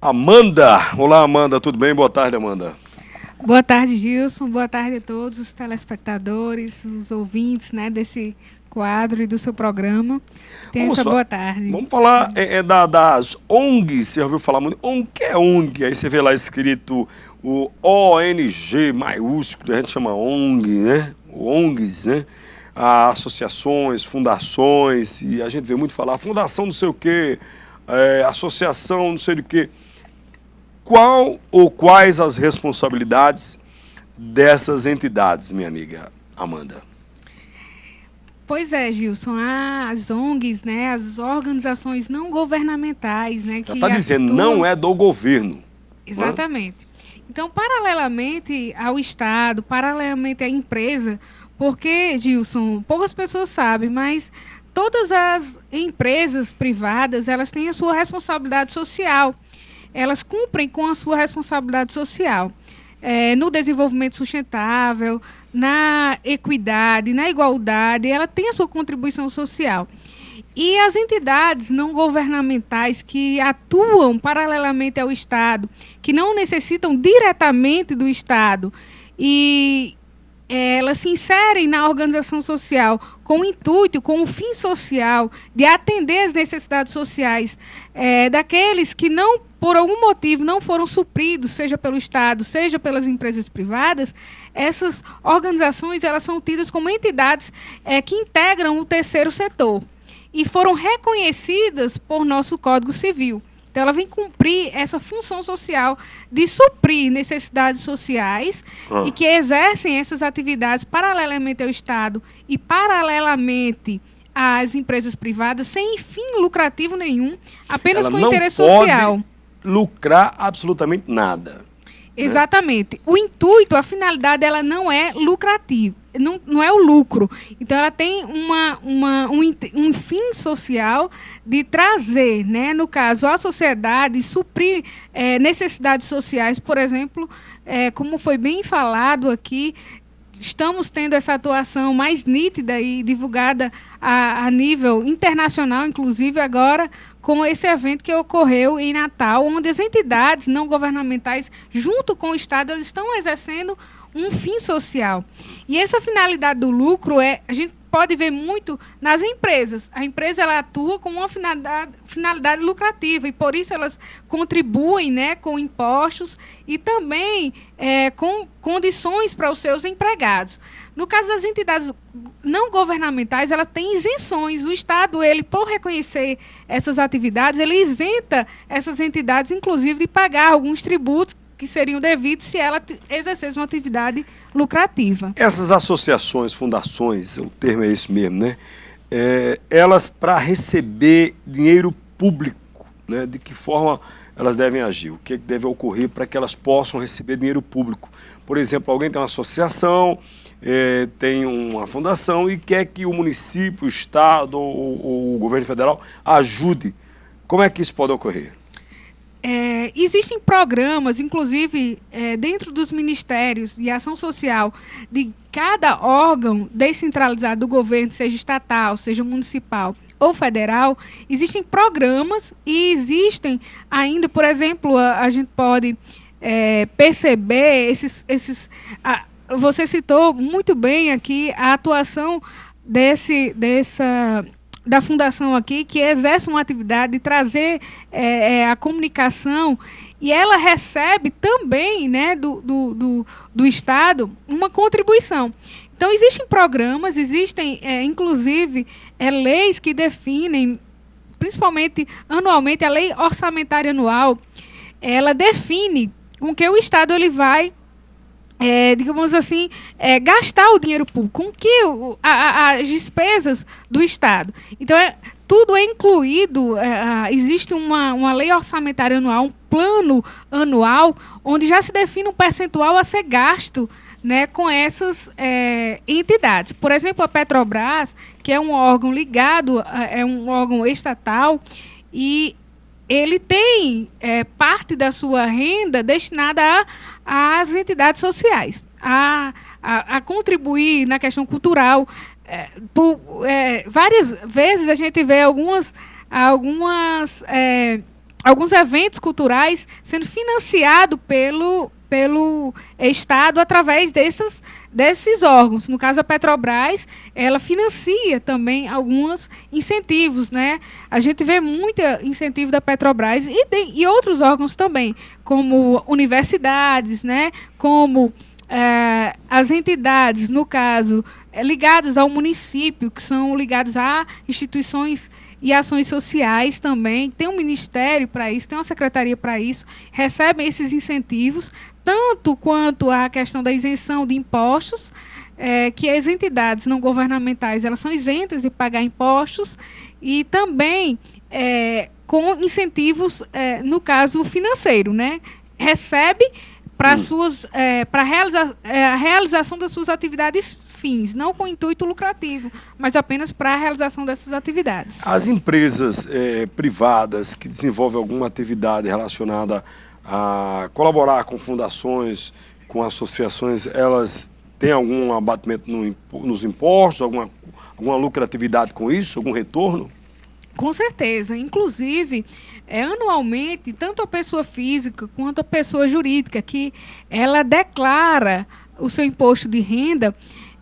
Amanda. Olá, Amanda. Tudo bem? Boa tarde, Amanda. Boa tarde, Gilson. Boa tarde a todos os telespectadores, os ouvintes, né, desse quadro e do seu programa. Boa tarde. Vamos falar das ONGs. Você já ouviu falar muito? O que é ONG? Aí você vê lá escrito o ONG maiúsculo, a gente chama ONG, né? ONGs, né? Associações, fundações, e a gente vê muito falar fundação não sei o quê, associação não sei do quê. Qual ou quais as responsabilidades dessas entidades, minha amiga Amanda? Pois é, Gilson, as ONGs, né, as organizações não governamentais, né, que está dizendo, não é do governo. Exatamente. Então, paralelamente ao Estado, paralelamente à empresa, porque, Gilson, poucas pessoas sabem, mas todas as empresas privadas, elas têm a sua responsabilidade social. Elas cumprem com a sua responsabilidade social. No desenvolvimento sustentável, na equidade, na igualdade, ela tem a sua contribuição social. E as entidades não governamentais que atuam paralelamente ao Estado, que não necessitam diretamente do Estado, e elas se inserem na organização social com o intuito, com o fim social de atender as necessidades sociais daqueles que não, por algum motivo, não foram supridos, seja pelo Estado, seja pelas empresas privadas. Essas organizações, elas são tidas como entidades que integram o terceiro setor e foram reconhecidas por nosso Código Civil. Então, ela vem cumprir essa função social de suprir necessidades sociais e que exercem essas atividades paralelamente ao Estado e paralelamente às empresas privadas, sem fim lucrativo nenhum, apenas com interesse social. Não pode lucrar absolutamente nada. Exatamente. Né? O intuito, a finalidade, ela não é lucrativa, não é o lucro. Então, ela tem um fim social de trazer, né, no caso, à sociedade, suprir necessidades sociais. Por exemplo, como foi bem falado aqui, estamos tendo essa atuação mais nítida e divulgada a nível internacional, inclusive agora com esse evento que ocorreu em Natal, onde as entidades não governamentais, junto com o Estado, elas estão exercendo um fim social. E essa finalidade do lucro, a gente pode ver muito nas empresas. A empresa, ela atua com uma finalidade lucrativa e, por isso, elas contribuem, né, com impostos e também com condições para os seus empregados. No caso das entidades não governamentais, ela tem isenções. O Estado, ele, por reconhecer essas atividades, ele isenta essas entidades, inclusive, de pagar alguns tributos que seriam devidos se ela exercesse uma atividade lucrativa. Essas associações, fundações, o termo é esse mesmo, né? Elas, para receber dinheiro público, né? De que forma elas devem agir? O que deve ocorrer para que elas possam receber dinheiro público? Por exemplo, alguém tem uma associação, tem uma fundação e quer que o município, o Estado ou o governo federal ajude. Como é que isso pode ocorrer? Existem programas, inclusive, dentro dos ministérios de ação social de cada órgão descentralizado do governo, seja estatal, seja municipal ou federal. Existem programas e existem ainda, por exemplo, a gente pode perceber você citou muito bem aqui a atuação da fundação aqui, que exerce uma atividade de trazer a comunicação, e ela recebe também, né, do Estado uma contribuição. Então, existem programas, existem, inclusive, leis que definem, principalmente anualmente, a lei orçamentária anual, ela define com que o Estado ele vai digamos assim, gastar o dinheiro público, com que as despesas do Estado. Então, tudo é incluído, existe uma lei orçamentária anual, um plano anual, onde já se define um percentual a ser gasto, né, com essas entidades. Por exemplo, a Petrobras, que é um órgão ligado, é um órgão estatal, e ele tem parte da sua renda destinada às entidades sociais, a contribuir na questão cultural. Várias vezes a gente vê algumas alguns eventos culturais sendo financiados pelo Estado através desses órgãos. No caso, a Petrobras, ela financia também alguns incentivos, né? A gente vê muito incentivo da Petrobras e outros órgãos também, como universidades, né? Como as entidades, no caso, ligadas ao município, que são ligadas a instituições e ações sociais também, tem um ministério para isso, tem uma secretaria para isso, recebem esses incentivos, tanto quanto a questão da isenção de impostos, que as entidades não governamentais elas são isentas de pagar impostos, e também com incentivos, no caso financeiro, né? Recebe para a realização das suas atividades fins, não com intuito lucrativo, mas apenas para a realização dessas atividades. As empresas privadas que desenvolvem alguma atividade relacionada a colaborar com fundações, com associações, elas têm algum abatimento nos impostos, alguma lucratividade com isso, algum retorno? Com certeza. Inclusive, anualmente, tanto a pessoa física quanto a pessoa jurídica, que ela declara o seu imposto de renda,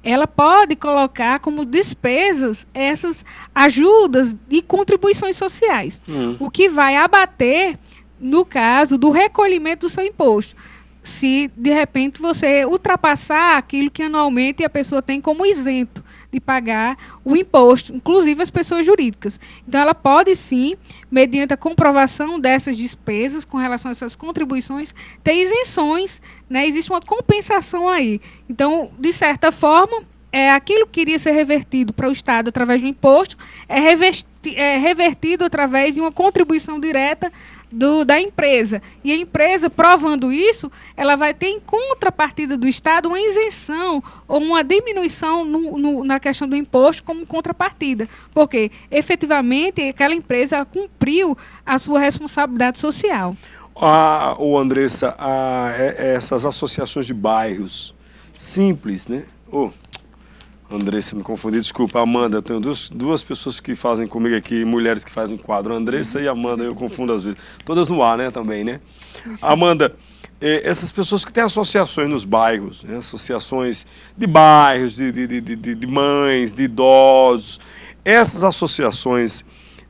ela pode colocar como despesas essas ajudas e contribuições sociais, o que vai abater, no caso, do recolhimento do seu imposto. Se, de repente, você ultrapassar aquilo que anualmente a pessoa tem como isento de pagar o imposto, inclusive as pessoas jurídicas. Então, ela pode, sim, mediante a comprovação dessas despesas, com relação a essas contribuições, ter isenções, né? Existe uma compensação aí. Então, de certa forma, aquilo que iria ser revertido para o Estado através do imposto é revertido através de uma contribuição direta da empresa. E a empresa, provando isso, ela vai ter em contrapartida do Estado uma isenção ou uma diminuição na questão do imposto como contrapartida. Porque, efetivamente, aquela empresa cumpriu a sua responsabilidade social. Andressa, essas associações de bairros simples, né? Andressa, me confundi, desculpa, Amanda, eu tenho duas pessoas que fazem comigo aqui, mulheres que fazem um quadro, Andressa e Amanda, eu confundo às vezes, todas no ar, né, também, né? Amanda, essas pessoas que têm associações nos bairros, né, associações de bairros, de mães, de idosos, essas associações,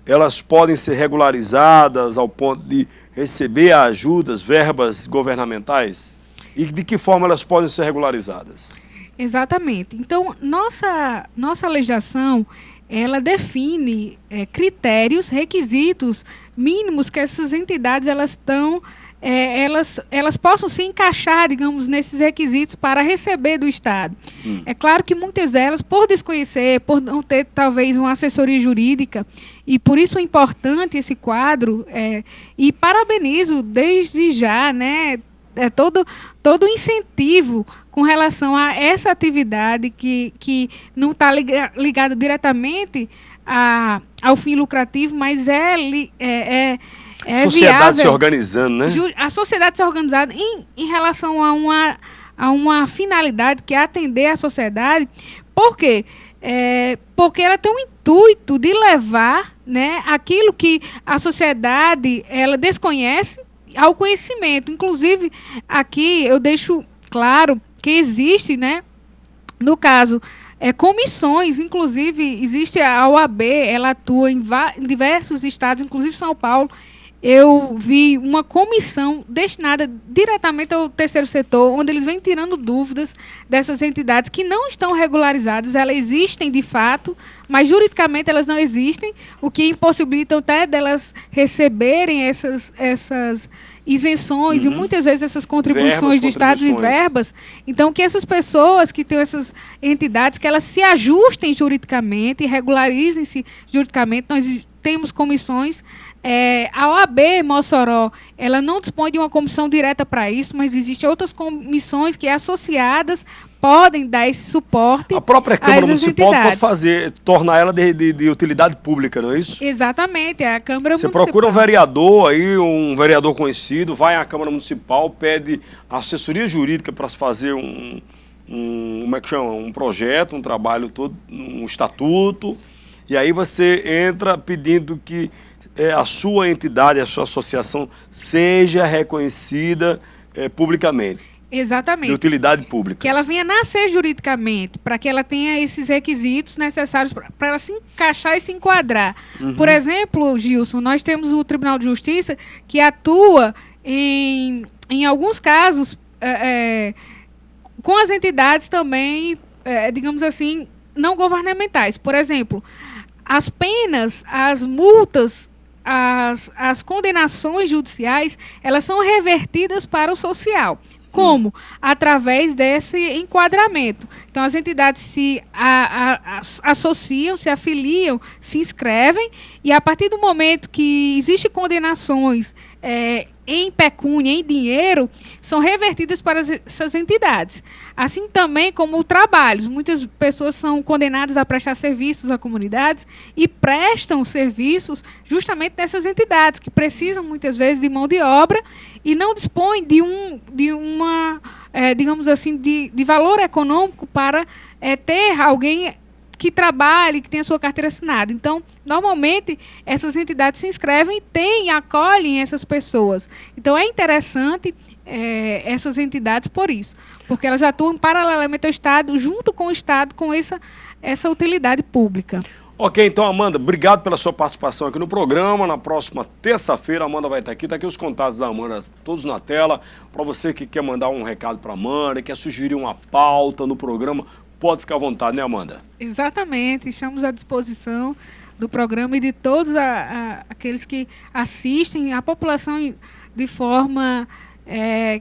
elas podem ser regularizadas ao ponto de receber ajudas, verbas governamentais? E de que forma elas podem ser regularizadas? Exatamente. Então, nossa legislação, ela define critérios, requisitos mínimos que essas entidades elas possam se encaixar, digamos, nesses requisitos para receber do Estado. É claro que muitas delas, por desconhecer, por não ter talvez uma assessoria jurídica, e por isso é importante esse quadro, e parabenizo desde já, né, todo incentivo com relação a essa atividade que não está ligada diretamente ao fim lucrativo, mas é sociedade viável, se organizando, né? A sociedade se organizada em relação a uma finalidade que é atender a sociedade. Por quê? Porque ela tem um intuito de levar, né, aquilo que a sociedade ela desconhece ao conhecimento. Inclusive, aqui eu deixo claro que existe, né, no caso, comissões, inclusive existe a OAB, ela atua em diversos estados, inclusive São Paulo. Eu vi uma comissão destinada diretamente ao terceiro setor, onde eles vêm tirando dúvidas dessas entidades que não estão regularizadas. Elas existem de fato, mas juridicamente elas não existem, o que impossibilita até delas receberem essas isenções e muitas vezes essas contribuições de estados e verbas. Então, que essas pessoas que têm essas entidades, que elas se ajustem juridicamente e regularizem-se juridicamente. Nós temos comissões. A OAB Mossoró, ela não dispõe de uma comissão direta para isso, mas existem outras comissões que, associadas, podem dar esse suporte. A própria Câmara Municipal pode tornar ela de utilidade pública, não é isso? Exatamente, a Câmara Municipal. Você procura um vereador aí, um vereador conhecido, vai à Câmara Municipal, pede assessoria jurídica para se fazer como é que chama? Um projeto, um trabalho todo, um estatuto, e aí você entra pedindo que a sua entidade, a sua associação seja reconhecida publicamente. Exatamente. De utilidade pública. Que ela venha nascer juridicamente, para que ela tenha esses requisitos necessários para ela se encaixar e se enquadrar. Por exemplo, Gilson, nós temos o Tribunal de Justiça que atua em alguns casos com as entidades também, digamos assim, não governamentais. Por exemplo, as penas, as multas, as condenações judiciais, elas são revertidas para o social. Como? Através desse enquadramento. Então, as entidades se associam, se afiliam, se inscrevem, e a partir do momento que existem condenações em pecúnia, em dinheiro, são revertidas para essas entidades. Assim também como trabalhos. Muitas pessoas são condenadas a prestar serviços a comunidades e prestam serviços justamente nessas entidades, que precisam muitas vezes de mão de obra e não dispõem de uma, digamos assim, de valor econômico para ter alguém que trabalhe, que tenha sua carteira assinada. Então, normalmente, essas entidades se inscrevem e acolhem essas pessoas. Então, é interessante essas entidades por isso, porque elas atuam paralelamente ao Estado, junto com o Estado, com essa utilidade pública. Ok, então, Amanda, obrigado pela sua participação aqui no programa. Na próxima terça-feira, a Amanda vai estar aqui. Está aqui os contatos da Amanda, todos na tela. Para você que quer mandar um recado para a Amanda, quer sugerir uma pauta no programa, pode ficar à vontade, né, Amanda? Exatamente, estamos à disposição do programa e de todos aqueles que assistem, a população de forma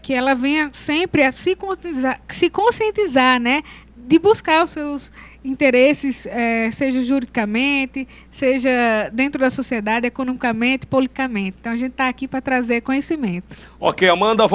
que ela venha sempre a se conscientizar, né, de buscar os seus interesses, seja juridicamente, seja dentro da sociedade, economicamente, politicamente. Então, a gente está aqui para trazer conhecimento. Ok, Amanda, vamos